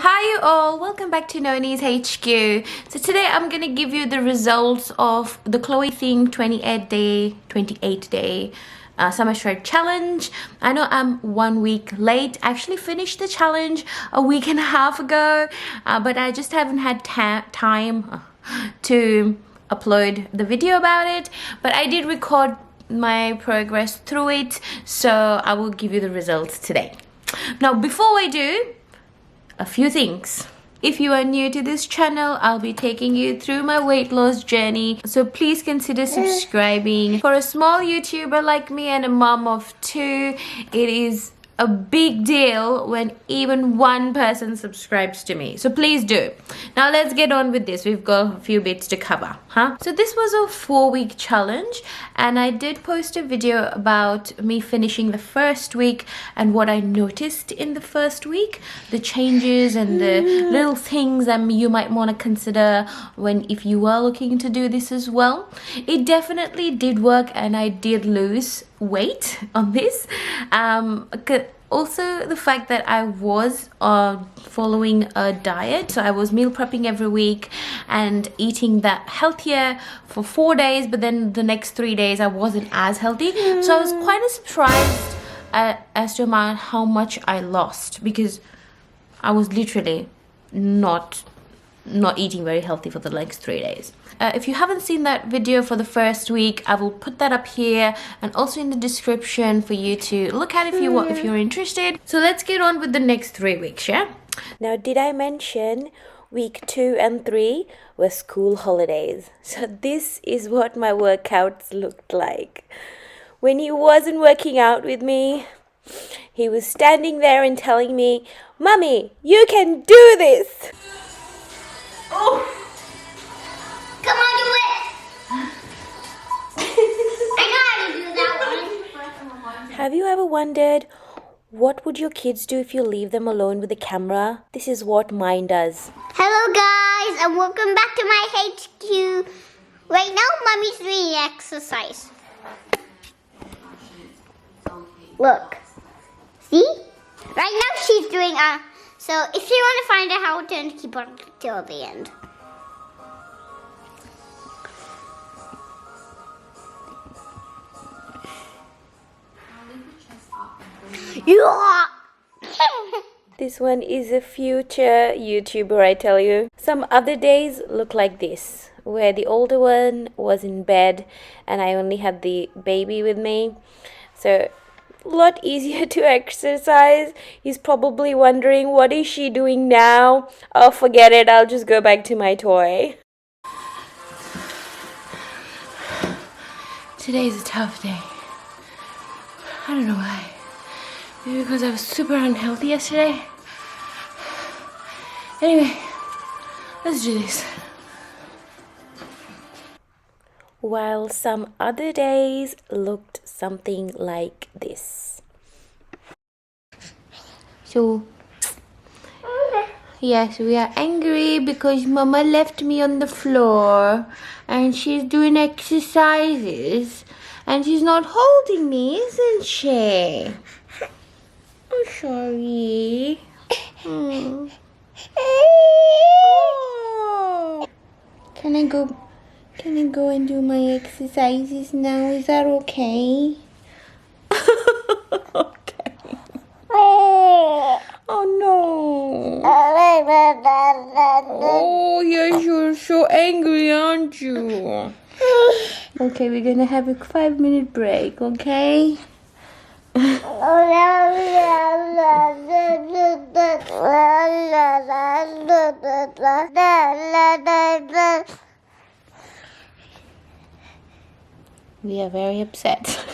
Hi you all, welcome back to Noni's HQ. So today I'm gonna give you the results of the Chloe Ting 28 day summer shred challenge. I know I'm 1 week late. I actually finished the challenge a week and a half ago, but I just haven't had time to upload the video about it. But I did record my progress through it, so I will give you the results today. Now before I do, a few things. If you are new to this channel, I'll be taking you through my weight loss journey, so please consider subscribing. For a small YouTuber like me and a mom of two, it is a big deal when even one person subscribes to me, so please do. Now let's get on with this. We've got a few bits to cover, so this was a 4-week challenge, and I did post a video about me finishing the first week and what I noticed in the first week, the changes and the little things that you might want to consider if you are looking to do this as well. It definitely did work, and I did lose weight on this. Also the fact that I was following a diet, so I was meal prepping every week and eating that healthier for 4 days, but then the next 3 days I wasn't as healthy, so I was quite surprised as to how much I lost, because I was literally not eating very healthy for the next 3 days. If you haven't seen that video for the first week, I will put that up here and also in the description for you to look at if you're interested. So let's get on with the next 3 weeks, yeah? Now, did I mention week 2 and 3 were school holidays? So this is what my workouts looked like. When he wasn't working out with me, he was standing there and telling me, "Mummy, you can do this!" Oh! Come on, do it! I know how to do that one. Have you ever wondered, what would your kids do if you leave them alone with the camera? This is what mine does. Hello guys, and welcome back to my HQ. Right now, Mommy's doing exercise. Look. See? Right now she's doing so if you want to find out how to keep on till the end. This one is a future YouTuber, I tell you. Some other days look like this, where the older one was in bed and I only had the baby with me. So a lot easier to exercise. He's probably wondering, what is she doing now? Oh, forget it, I'll just go back to my toy. Today's a tough day. I don't know why. Maybe because I was super unhealthy yesterday. Anyway, let's do this. While some other days looked something like this. So, yes, we are angry because Mama left me on the floor and she's doing exercises and she's not holding me, isn't she? I'm sorry. Oh. Can I go and do my exercises now? Is that okay? Okay. Oh no. Oh yes, you're so angry, aren't you? Okay, we're gonna have a 5-minute break, okay? We are very upset.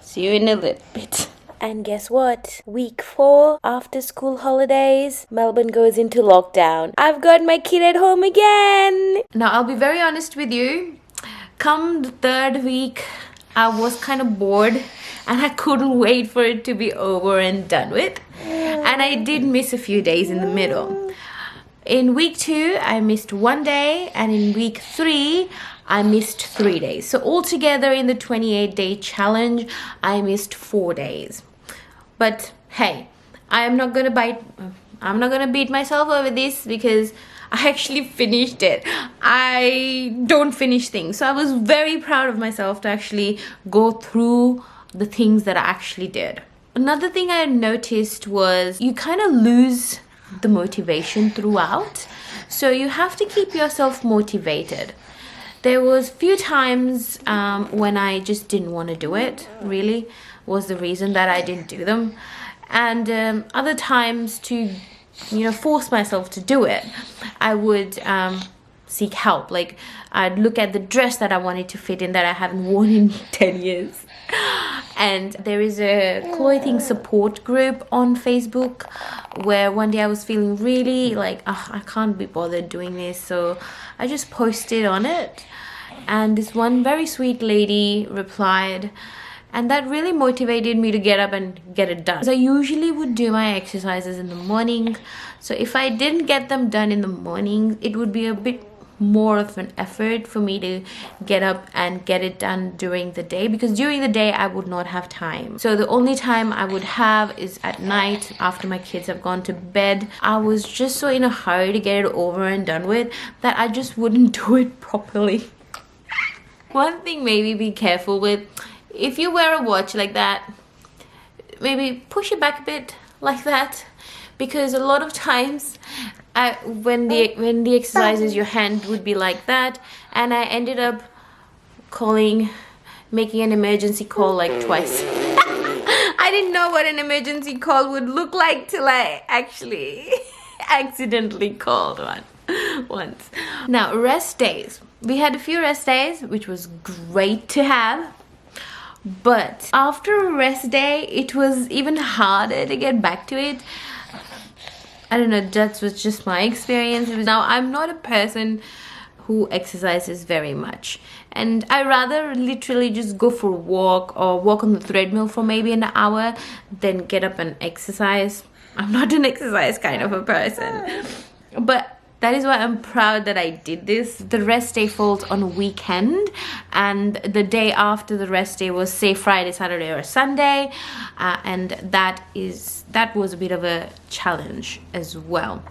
See you in a little bit. And guess what? Week 4, after school holidays, Melbourne goes into lockdown. I've got my kid at home again. Now, I'll be very honest with you. Come the 3rd week, I was kind of bored and I couldn't wait for it to be over and done with. And I did miss a few days in the middle. In week 2, I missed 1 day, and in week 3, I missed 3 days. So altogether in the 28-day challenge, I missed 4 days. But hey, I am not gonna bite I'm not gonna beat myself over this because I actually finished it. I don't finish things, so I was very proud of myself to actually go through the things that I actually did. Another thing I noticed was you kind of lose the motivation throughout, so you have to keep yourself motivated. There was few times when I just didn't want to do it, really was the reason that I didn't do them, and other times to force myself to do it, I would seek help. Like, I'd look at the dress that I wanted to fit in that I haven't worn in 10 years. And there is a Chloe Ting support group on Facebook where one day I was feeling really like, I can't be bothered doing this, so I just posted on it, and this one very sweet lady replied, and that really motivated me to get up and get it done. So I usually would do my exercises in the morning, so if I didn't get them done in the morning, it would be a bit more of an effort for me to get up and get it done during the day, because during the day I would not have time. So the only time I would have is at night after my kids have gone to bed. I was just so in a hurry to get it over and done with that I just wouldn't do it properly. One thing maybe be careful with, if you wear a watch like that, maybe push it back a bit like that, because a lot of times when the exercises, your hand would be like that, and I ended up making an emergency call like twice. I didn't know what an emergency call would look like till I actually accidentally called one once. Now, rest days. We had a few rest days, which was great to have. But after a rest day, it was even harder to get back to it. I don't know, that was just my experience. Now, I'm not a person who exercises very much, and I rather literally just go for a walk or walk on the treadmill for maybe an hour than get up and exercise. I'm not an exercise kind of a person, but that is why I'm proud that I did this. The rest day falls on a weekend, and the day after the rest day was, say, Friday, Saturday or Sunday, and that was a bit of a challenge as well.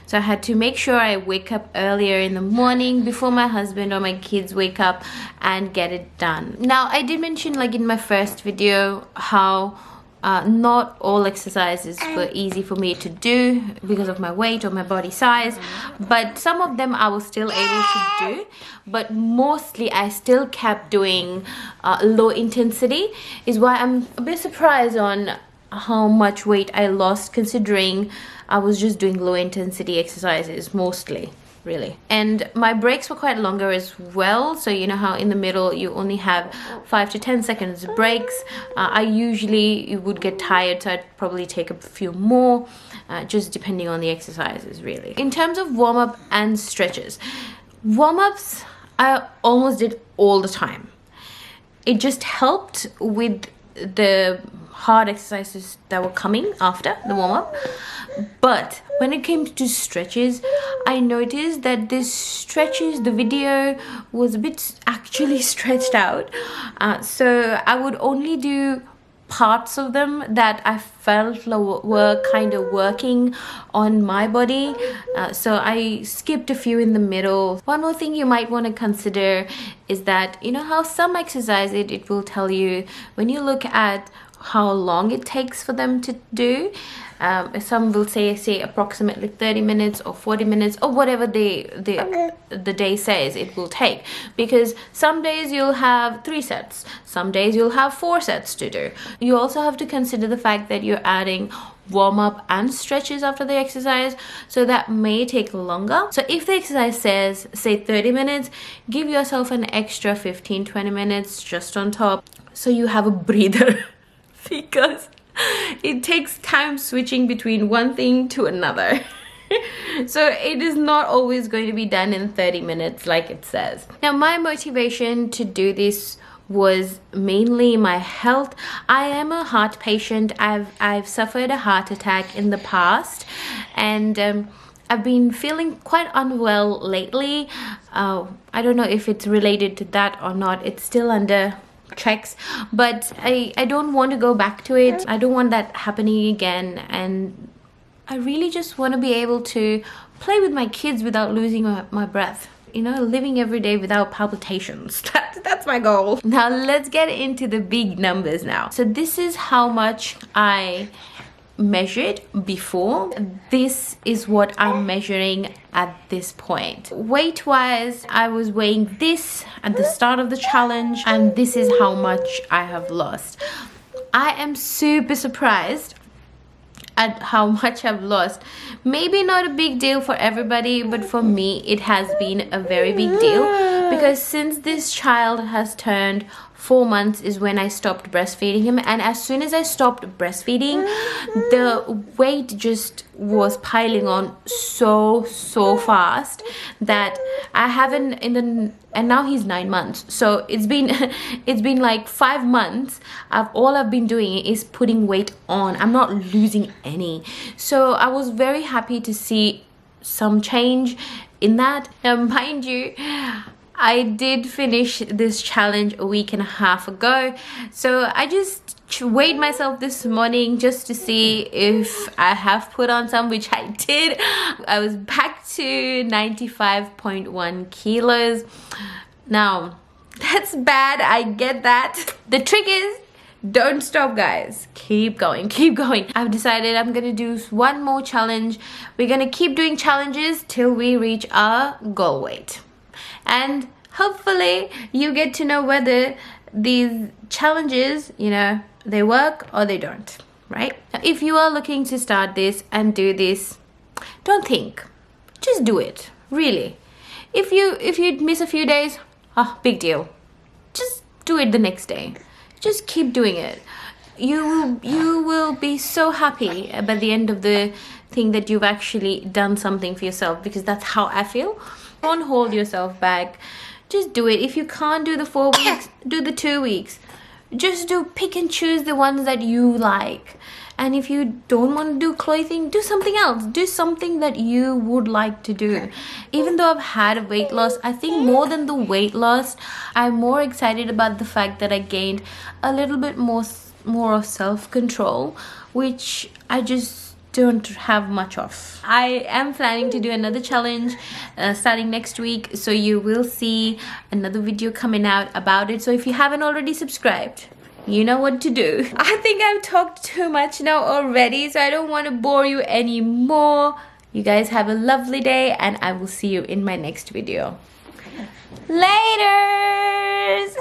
So I had to make sure I wake up earlier in the morning before my husband or my kids wake up and get it done. Now, I did mention, like in my first video, how not all exercises were easy for me to do because of my weight or my body size, but some of them I was still able to do, but mostly I still kept doing low intensity. Is why I'm a bit surprised on how much weight I lost, considering I was just doing low intensity exercises mostly, really. And my breaks were quite longer as well, so you know how in the middle you only have 5 to 10 seconds breaks. I usually would get tired, so I'd probably take a few more, just depending on the exercises, really. In terms of warm-up and stretches, warm-ups I almost did all the time. It just helped with the hard exercises that were coming after the warm-up. But when it came to stretches, I noticed that the video was a bit actually stretched out. So I would only do parts of them that I felt were kind of working on my body. So I skipped a few in the middle. One more thing you might want to consider is that, you know how some exercise it will tell you when you look at how long it takes for them to do. Some will say approximately 30 minutes or 40 minutes or whatever the day says it will take, because some days you'll have 3 sets, some days you'll have 4 sets to do. You also have to consider the fact that you're adding warm-up and stretches after the exercise, so that may take longer. So if the exercise says, say, 30 minutes, give yourself an extra 15-20 minutes just on top, so you have a breather. Because it takes time switching between one thing to another. So it is not always going to be done in 30 minutes like it says. Now, my motivation to do this was mainly my health. I am a heart patient. I've suffered a heart attack in the past, and I've been feeling quite unwell lately. I don't know if it's related to that or not. It's still under checks, but I don't want to go back to it. I don't want that happening again, and I really just want to be able to play with my kids without losing my breath. You know, living every day without palpitations. That's my goal. Now let's get into the big numbers now. So this is how much I measured before. This is what I'm measuring at this point. Weight wise, I was weighing this at the start of the challenge, and this is how much I have lost. I am super surprised at how much I've lost. Maybe not a big deal for everybody, but for me it has been a very big deal, because since this child has turned 4 months is when I stopped breastfeeding him, and as soon as I stopped breastfeeding, the weight just was piling on so fast that I haven't and now he's 9 months, so it's been like 5 months. All I've been doing is putting weight on. I'm not losing any, so I was very happy to see some change in that. Now mind you, I did finish this challenge a week and a half ago, so I just weighed myself this morning just to see if I have put on some, which I did. I was back to 95.1 kilos. Now, that's bad, I get that. The trick is, don't stop, guys. Keep going, keep going. I've decided I'm gonna do one more challenge. We're gonna keep doing challenges till we reach our goal weight. And hopefully you get to know whether these challenges, you know, they work or they don't, right? Now, if you are looking to start this and do this, don't think, just do it, really. If you miss a few days, big deal. Just do it the next day. Just keep doing it. You will be so happy by the end of the thing that you've actually done something for yourself, because that's how I feel. Don't hold yourself back. Just do it. If you can't do the 4 weeks, do the 2 weeks. Just pick and choose the ones that you like. And if you don't want to do Chloe Ting, do something else. Do something that you would like to do. Even though I've had a weight loss, I think more than the weight loss, I'm more excited about the fact that I gained a little bit more of self-control, which I just don't have much of. I am planning to do another challenge starting next week, so you will see another video coming out about it. So if you haven't already subscribed, you know what to do. I think I've talked too much now already, so I don't want to bore you anymore. You guys have a lovely day, and I will see you in my next video. Laters!